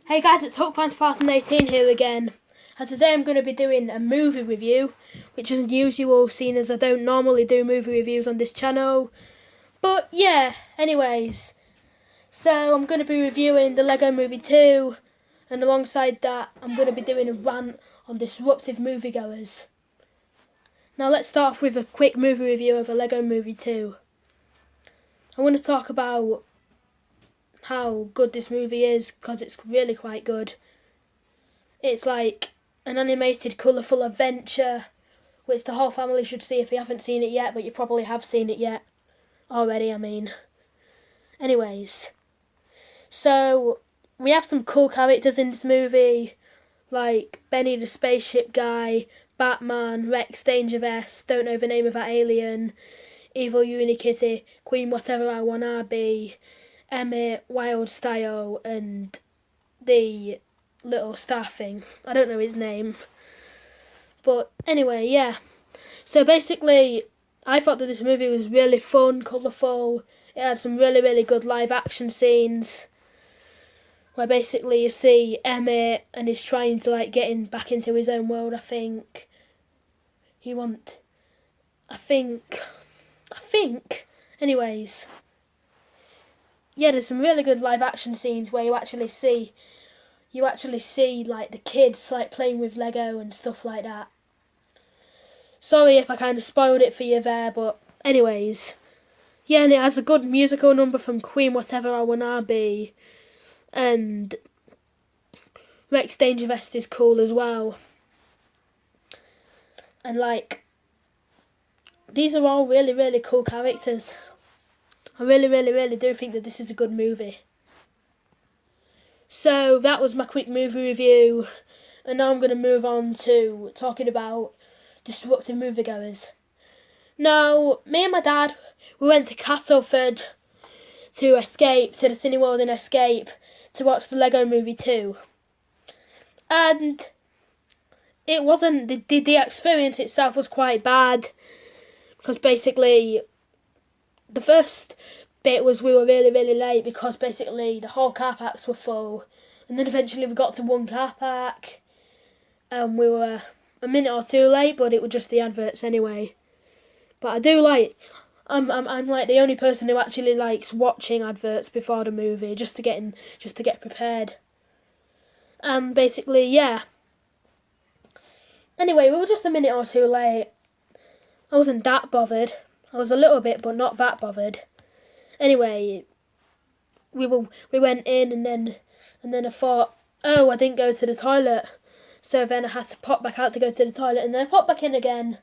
Hey guys, it's HuckFans 2018 here again. And today I'm going to be doing a movie review, which isn't usual, seeing as I don't normally do movie reviews on this channel. But yeah, anyways. So I'm going to be reviewing the Lego Movie 2, and alongside that I'm going to be doing a rant on Disruptive Moviegoers. Now let's start off with a quick movie review of the Lego Movie 2. I want to talk about how good this movie is, because it's really quite good. It's like an animated, colourful adventure, which the whole family should see if you haven't seen it yet, but you probably have seen it yet already, I mean. Anyways, so we have some cool characters in this movie, like Benny the spaceship guy, Batman, Rex Dangerous, don't know the name of that alien, Evil Unikitty, Queen Whatever I Wanna Be, Emmett, Wild Style, and the little star thing. I don't know his name. But anyway, yeah. So basically, I thought that this movie was really fun, colourful. It had some really, really good live action scenes, where basically you see Emmett and he's trying to like get back into his own world, I think. Anyways. Yeah, there's some really good live action scenes where you actually see like the kids like playing with Lego and stuff like that. Sorry if I kind of spoiled it for you there, but anyways. Yeah, and it has a good musical number from Queen Whatever I Wanna Be, and Rex Dangerous is cool as well. And like, these are all really, really cool characters. I really, really, really do think that this is a good movie. So that was my quick movie review, and now I'm going to move on to talking about Disruptive Moviegoers. Now, me and my dad, we went to Castleford to escape, to the Cineworld and Escape, to watch the Lego Movie 2. And it wasn't, the experience itself was quite bad, because basically the first bit was we were really, really late because basically the whole car parks were full, and then eventually we got to one car park and we were a minute or two late, but it was just the adverts anyway. But I do like, I'm like the only person who actually likes watching adverts before the movie, just to get prepared. And basically, yeah. Anyway, we were just a minute or two late. I wasn't that bothered. I was a little bit, but not that bothered. Anyway, we went in, and then I thought, oh, I didn't go to the toilet, so then I had to pop back out to go to the toilet, and then I popped back in again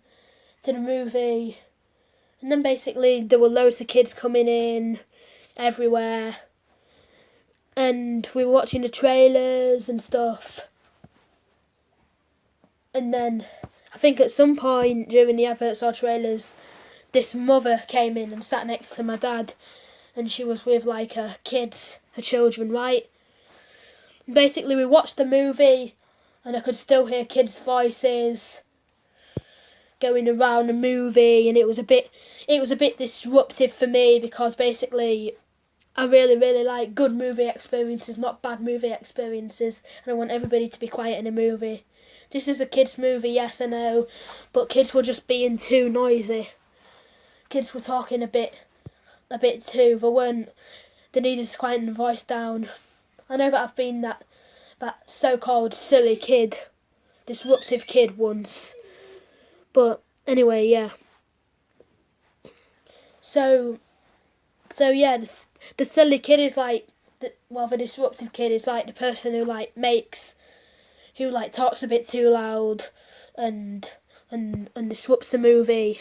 to the movie, and then basically there were loads of kids coming in everywhere, and we were watching the trailers and stuff, and then I think at some point during the adverts or trailers, this mother came in and sat next to my dad, and she was with like her children, right? And basically we watched the movie, and I could still hear kids' voices going around the movie, and it was a bit disruptive for me, because basically I really, really like good movie experiences, not bad movie experiences, and I want everybody to be quiet in a movie. This is a kids' movie, yes I know, but kids were just being too noisy. Kids were talking a bit too. They needed to quieten the voice down. I know that I've been that so-called silly kid, disruptive kid once. But anyway, yeah. So yeah, the silly kid is like, the disruptive kid is like the person who talks a bit too loud and disrupts the movie.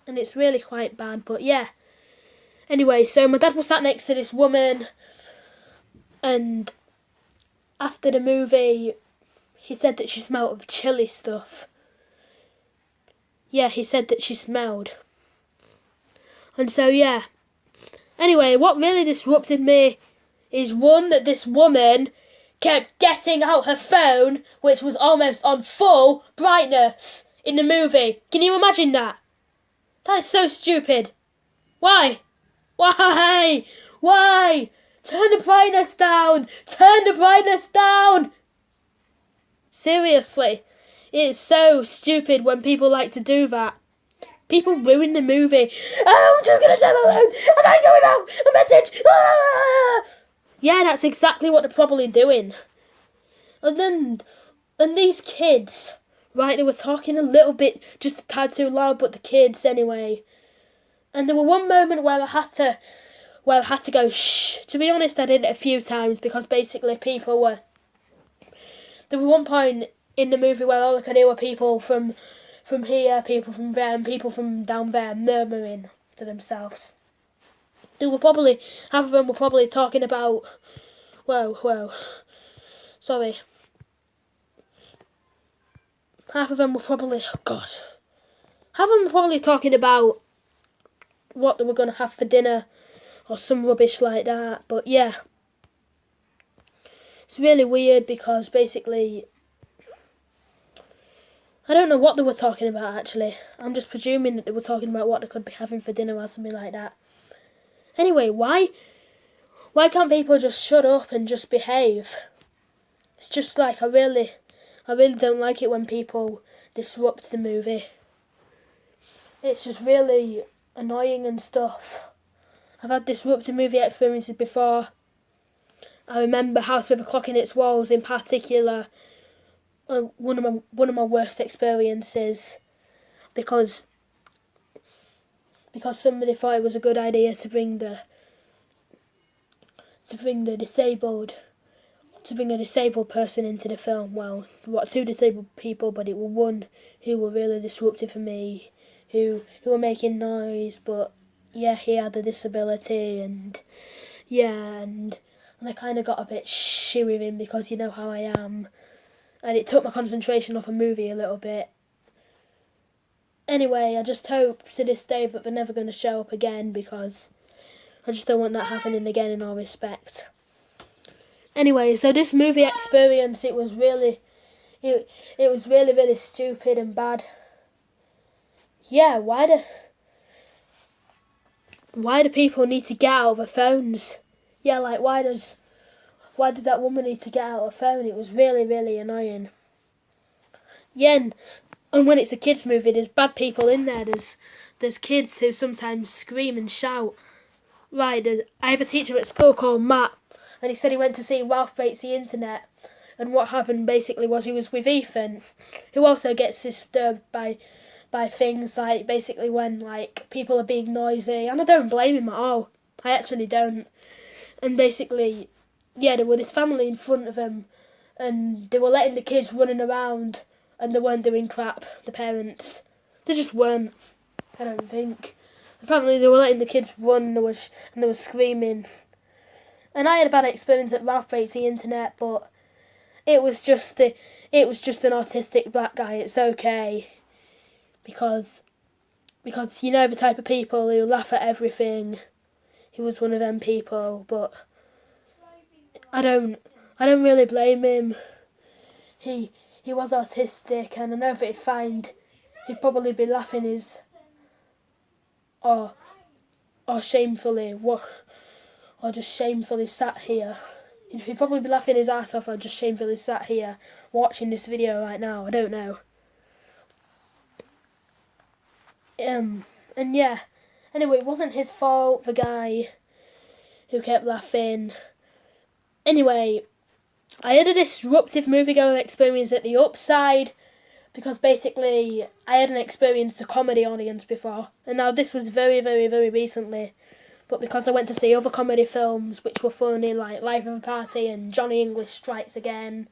And it's really quite bad, but yeah. Anyway, so my dad was sat next to this woman, and after the movie, he said that she smelled of chili stuff. Yeah, he said that she smelled. And so, yeah. Anyway, what really disrupted me is, one, that this woman kept getting out her phone, which was almost on full brightness in the movie. Can you imagine that? That is so stupid. Why? Why? Turn the brightness down! Turn the brightness down! Seriously, it's so stupid when people like to do that. People ruin the movie. Oh, I'm just gonna turn my phone! I can't go without a message! Ah! Yeah, that's exactly what they're probably doing. And these kids, right, they were talking a little bit, just a tad too loud, but the kids anyway. And there was one moment where I had to go shh. To be honest, I did it a few times because basically people were. There was one point in the movie where all I could hear were people from here, people from there, and people from down there murmuring to themselves. They were probably, half of them were probably talking about, sorry. Half of them were probably, half of them were probably talking about what they were going to have for dinner or some rubbish like that. But yeah, it's really weird because basically, I don't know what they were talking about actually. I'm just presuming that they were talking about what they could be having for dinner or something like that. Anyway, why can't people just shut up and just behave? It's just like I really don't like it when people disrupt the movie. It's just really annoying and stuff. I've had disruptive movie experiences before. I remember House with a Clock in Its Walls in particular. One of my worst experiences because somebody thought it was a good idea to bring a disabled person into the film. Well, there were two disabled people, but it was one who were really disruptive for me, who were making noise, but yeah, he had a disability, and I kind of got a bit shitty with him because you know how I am, and it took my concentration off a movie a little bit. Anyway, I just hope to this day that they're never going to show up again because I just don't want that happening again in all respect. Anyway, so this movie experience, it was really stupid and bad. Yeah, why do people need to get out of their phones? Yeah, like why did that woman need to get out of her phone? It was really, really annoying. Yeah, and when it's a kids movie, there's bad people in there. There's kids who sometimes scream and shout. Right, I have a teacher at school called Matt, and he said he went to see Ralph Breaks the Internet, and what happened basically was he was with Ethan, who also gets disturbed by things like basically when like people are being noisy, and I don't blame him at all. I actually don't. And basically, yeah, there were this family in front of him, and they were letting the kids running around, and they weren't doing crap, the parents. They just weren't, I don't think. Apparently they were letting the kids run and they were screaming. And I had a bad experience at Ralph Breaks the Internet, but it was just an autistic black guy. It's okay. Because you know the type of people who laugh at everything. He was one of them people, but I don't really blame him. He was autistic, and I know that he'd probably be laughing his or shamefully or just shamefully sat here. He'd probably be laughing his ass off or just shamefully sat here watching this video right now. I don't know. And yeah. Anyway, it wasn't his fault, the guy who kept laughing. Anyway, I had a disruptive moviegoer experience at the Upside because basically I hadn't experienced a comedy audience before. And now this was very, very, very recently. But because I went to see other comedy films which were funny, like Life of a Party and Johnny English Strikes Again.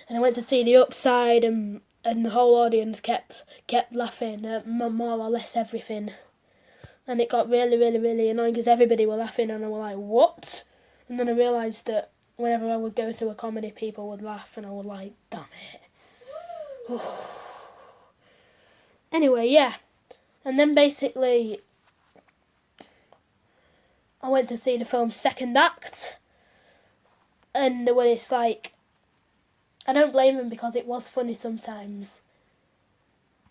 And I went to see the Upside and the whole audience kept laughing at more or less everything. And it got really, really, really annoying because everybody were laughing and I was like, what? And then I realised that whenever I would go to a comedy, people would laugh and I was like, damn it. Anyway, yeah. And then basically I went to see the film Second Act. And when it's like, I don't blame them because it was funny sometimes.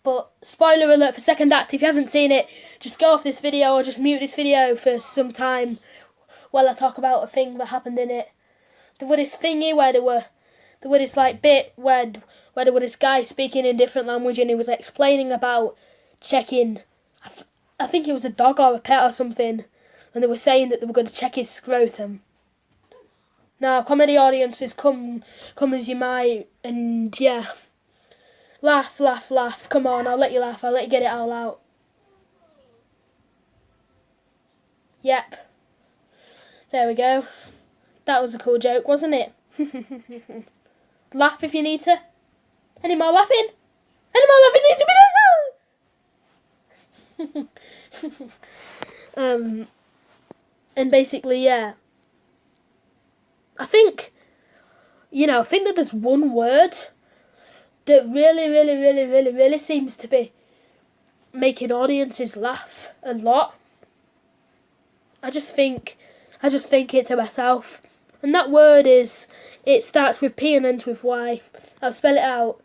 But spoiler alert for Second Act, if you haven't seen it, just go off this video or just mute this video for some time while I talk about a thing that happened in it. There was this thingy where there were this like bit where there was this guy speaking in different language, and he was explaining about checking. I think it was a dog or a pet or something, and they were saying that they were going to check his scrotum. Now, comedy audiences, come as you might, and yeah. Laugh, laugh, laugh. Come on, I'll let you laugh. I'll let you get it all out. Yep. There we go. That was a cool joke, wasn't it? Laugh if you need to. Any more laughing? Any more laughing needs to be done? And basically, yeah. I think that there's one word that really seems to be making audiences laugh a lot. I just think it to myself. And that word it starts with P and ends with Y. I'll spell it out.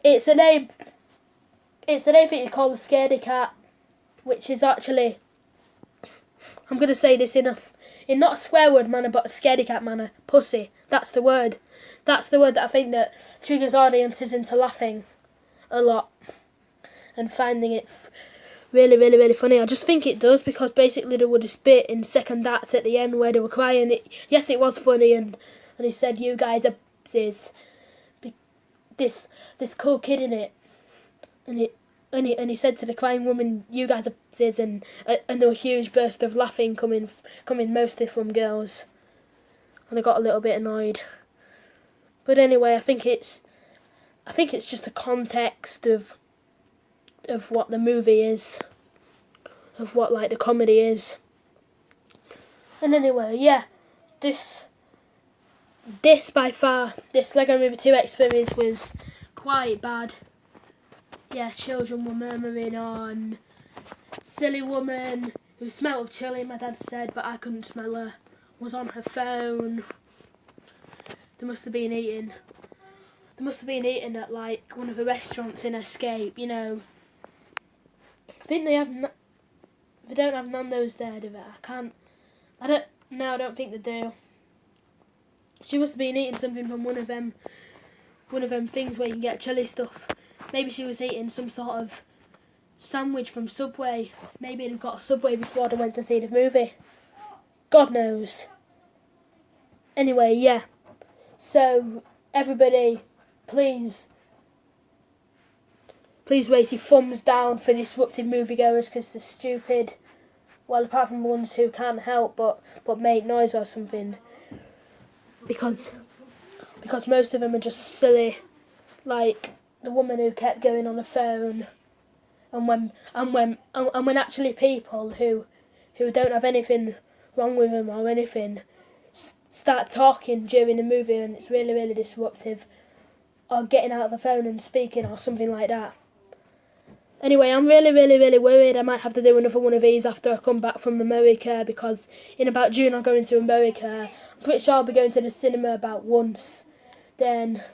It's a name that you call the scaredy cat, which is actually, I'm going to say this in not a swear word manner, but a scaredy cat manner. Pussy. That's the word. That's the word that I think that triggers audiences into laughing a lot and finding it really funny. I just think it does, because basically there was this bit in second act at the end where they were crying. Yes, it was funny, and he said, "You guys are this cool kid in it," and he said to the crying woman, "You guys are this," and there was a huge burst of laughing coming mostly from girls, and I got a little bit annoyed. But anyway, I think it's just a context of what the movie is, of what like the comedy is. And anyway, yeah, this by far, this Lego Movie 2 experience was quite bad. Yeah, children were murmuring on. Silly woman who smelled of chili, my dad said, but I couldn't smell her, was on her phone. They must have been eating at like one of the restaurants in Escape, you know. I think they don't have Nando's there, do they? I don't think they do. She must have been eating something from one of them things where you can get chili stuff. Maybe she was eating some sort of sandwich from Subway. Maybe they got a Subway before they went to see the movie. God knows. Anyway, yeah. So, everybody, please raise your thumbs down for Disruptive Moviegoers, because they're stupid. Well, apart from the ones who can't help but make noise or something. Because most of them are just silly. Like the woman who kept going on the phone. And when actually people who don't have anything wrong with them or anything start talking during the movie, and it's really disruptive, or getting out of the phone and speaking or something like that. Anyway, I'm really worried I might have to do another one of these after I come back from America, because in about June I'm going to America. I'm pretty sure I'll be going to the cinema about once then,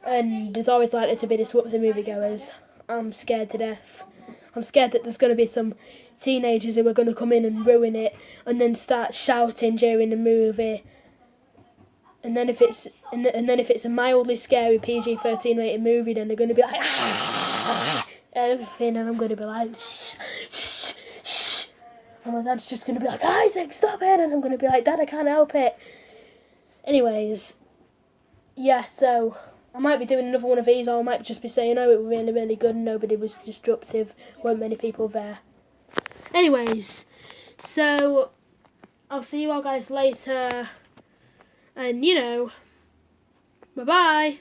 and there's always likely to be Disruptive Moviegoers. I'm scared to death. I'm scared that there's going to be some teenagers who are going to come in and ruin it, and then start shouting during the movie. And then if it's a mildly scary PG-13 rated movie, then they're going to be like everything, and I'm going to be like shh. And my dad's just going to be like, "Isaac, stop it!" And I'm going to be like, "Dad, I can't help it." Anyways, yeah. So I might be doing another one of these, or I might just be saying, "Oh, it was really good and nobody was disruptive. Weren't many people there." Anyways, so I'll see you all guys later. And, bye-bye.